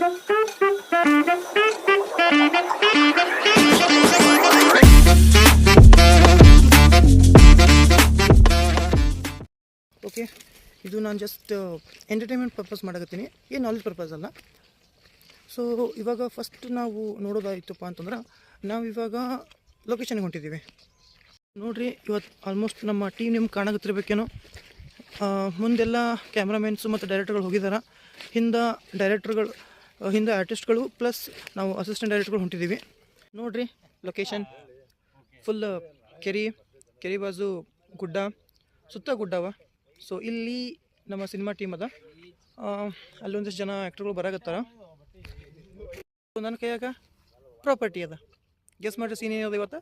Okay, ಇದು ನಾನು just entertainment purpose ಮಾಡಕತ್ತೀನಿ, ಏನು ನಾಲೆಜ್ ಪರ್ಪಸ್ ಅಲ್ಲ. ಸೊ ಇವಾಗ ಫಸ್ಟ್ ನಾವು ನೋಡೋದಾಯ್ತಪ್ಪ ಅಂತಂದ್ರೆ, ನಾವು ಇವಾಗ ಲೊಕೇಶನ್ಗೆ ಹೊಂಟಿದ್ದೀವಿ ನೋಡಿರಿ. ಇವತ್ತು ಆಲ್ಮೋಸ್ಟ್ ನಮ್ಮ ಟೀಮ್ ನಿಮ್ಗೆ ಕಾಣಕತ್ತಿರ್ಬೇಕೇನೋ. ಮುಂದೆಲ್ಲ ಕ್ಯಾಮ್ರಾಮೆನ್ಸು ಮತ್ತು ಡೈರೆಕ್ಟರ್ಗಳು ಹೋಗಿದ್ದಾರೆ. ಹಿಂದೆ ಆರ್ಟಿಸ್ಟ್ಗಳು ಪ್ಲಸ್ ನಾವು ಅಸಿಸ್ಟೆಂಟ್ ಡೈರೆಕ್ಟರ್ಗಳು ಹೊಂಟಿದ್ದೀವಿ ನೋಡಿರಿ. ಲೊಕೇಶನ್ ಫುಲ್ ಕೆರಿ ಬಾಜು ಗುಡ್ಡ, ಸುತ್ತ ಗುಡ್ಡವ. ಸೊ ಇಲ್ಲಿ ನಮ್ಮ ಸಿನಿಮಾ ಟೀಮ್ ಅದ. ಅಲ್ಲೊಂದಿಷ್ಟು ಜನ ಆ್ಯಕ್ಟರ್ಗಳು ಬರಾಕತ್ತಾರ. ನನ್ನ ಕೈಯಾಗ ಪ್ರಾಪರ್ಟಿ ಅದ. ಗೆಸ್ ಮಾಡಿರಿ ಸೀನ್ ಏನದ ಇವತ್ತು.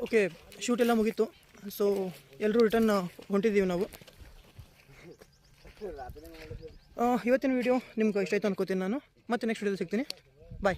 ಓಕೆ, ಶೂಟ್ ಎಲ್ಲ ಮುಗೀತು. ಸೊ ಎಲ್ಲರೂ ರಿಟರ್ನ್ ಹೊಂಟಿದ್ದೀವಿ ನಾವು. ಇವತ್ತಿನ ವೀಡಿಯೋ ನಿಮ್ಗೆ ಇಷ್ಟ ಆಯಿತು ಅನ್ಕೋತೀನಿ ನಾನು. ಮತ್ತೆ ನೆಕ್ಸ್ಟ್ ವೀಡಿಯೋದಲ್ಲಿ ಸಿಗ್ತೀನಿ. ಬಾಯ್.